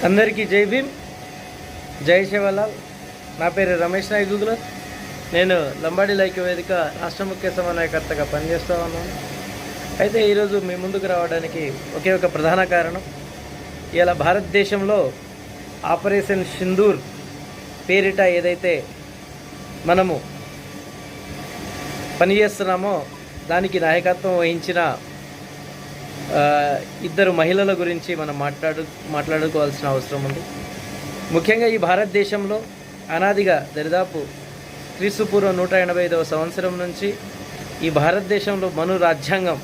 అందరికీ జై భీమ్, జై శివలాల్. నా పేరు రమేష్ నాయకులు. నేను లంబాడి ఐక్య వేదిక రాష్ట్ర ముఖ్య సమన్వయకర్తగా పనిచేస్తూ ఉన్నాను. అయితే ఈరోజు మీ ముందుకు రావడానికి ఒకే ఒక ప్రధాన కారణం, ఇలా భారతదేశంలో ఆపరేషన్ సింధూర్ పేరిట ఏదైతే మనము పనిచేస్తున్నామో దానికి నాయకత్వం వహించిన ఇద్దరు మహిళల గురించి మనం మాట్లాడుకోవాల్సిన అవసరం ఉంది. ముఖ్యంగా ఈ భారతదేశంలో అనాదిగా దరిదాపు క్రీస్తుపూర్వం 185వ సంవత్సరం నుంచి ఈ భారతదేశంలో మను రాజ్యాంగం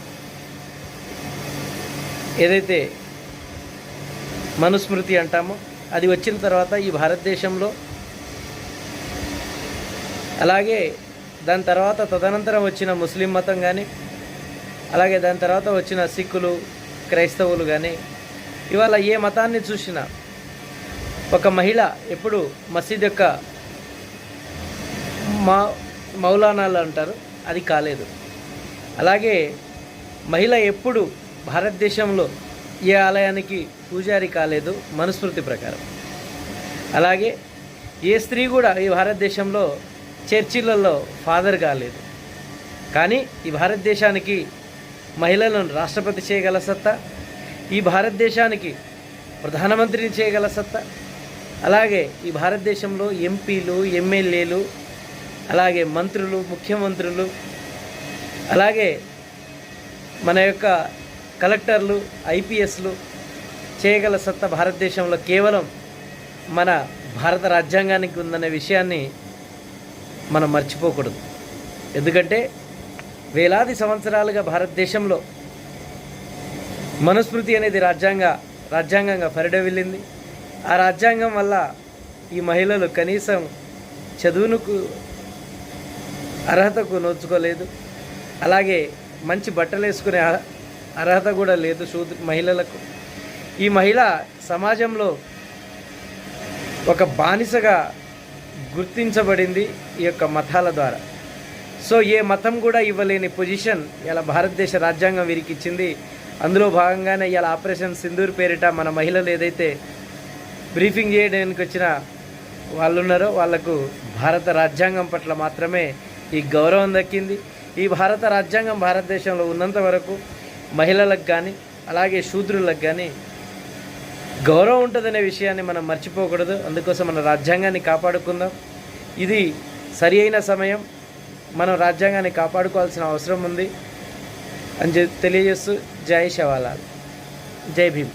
ఏదైతే మనుస్మృతి అంటామో అది వచ్చిన తర్వాత ఈ భారతదేశంలో, అలాగే దాని తర్వాత తదనంతరం వచ్చిన ముస్లిం మతం కానీ, అలాగే దాని తర్వాత వచ్చిన సిక్కులు, క్రైస్తవులు కానీ, ఇవాళ ఏ మతాన్ని చూసినా ఒక మహిళ ఎప్పుడు మసీద్ యొక్క మౌలానాలు అంటారు, అది కాలేదు. అలాగే మహిళ ఎప్పుడు భారతదేశంలో ఏ ఆలయానికి పూజారి కాలేదు మనుస్మృతి ప్రకారం. అలాగే ఏ స్త్రీ కూడా ఈ భారతదేశంలో చర్చిలలో ఫాదర్ కాలేదు. కానీ ఈ భారతదేశానికి మహిళలను రాష్ట్రపతి చేయగల సత్తా, ఈ భారతదేశానికి ప్రధానమంత్రిని చేయగల సత్తా, అలాగే ఈ భారతదేశంలో ఎంపీలు, ఎమ్మెల్యేలు, అలాగే మంత్రులు, ముఖ్యమంత్రులు, అలాగే మన యొక్క కలెక్టర్లు, ఐపీఎస్లు చేయగల సత్తా భారతదేశంలో కేవలం మన భారత రాజ్యాంగానికి ఉందనే విషయాన్ని మనం మర్చిపోకూడదు. ఎందుకంటే వేలాది సంవత్సరాలుగా భారతదేశంలో మనుస్మృతి అనేది రాజ్యాంగంగా పరిడవిల్లింది. ఆ రాజ్యాంగం వల్ల ఈ మహిళలు కనీసం చదువునకు అర్హతకు నోచుకోలేదు. అలాగే మంచి బట్టలు వేసుకునే అర్హత కూడా లేదు మహిళలకు. ఈ మహిళ సమాజంలో ఒక బానిసగా గుర్తించబడింది ఈ యొక్క మతాల ద్వారా. సో ఏ మతం కూడా ఇవ్వలేని పొజిషన్ ఇలా భారతదేశ రాజ్యాంగం వీరికిచ్చింది. అందులో భాగంగానే ఇలా ఆపరేషన్ సింధూర్ పేరిట మన మహిళలు ఏదైతే బ్రీఫింగ్ చేయడానికి వచ్చిన వాళ్ళు ఉన్నారో వాళ్లకు భారత రాజ్యాంగం పట్ల మాత్రమే ఈ గౌరవం దక్కింది. ఈ భారత రాజ్యాంగం భారతదేశంలో ఉన్నంత వరకు మహిళలకు కానీ, అలాగే శూద్రులకు కానీ గౌరవం ఉంటుందనే విషయాన్ని మనం మర్చిపోకూడదు. అందుకోసం మన రాజ్యాంగాన్ని కాపాడుకుందాం. ఇది సరి అయిన సమయం. మనం రాజ్యాంగాన్ని కాపాడుకోవాల్సిన అవసరం ఉంది అని తెలియజేస్తూ జై శివలాల్, జై భీమ్.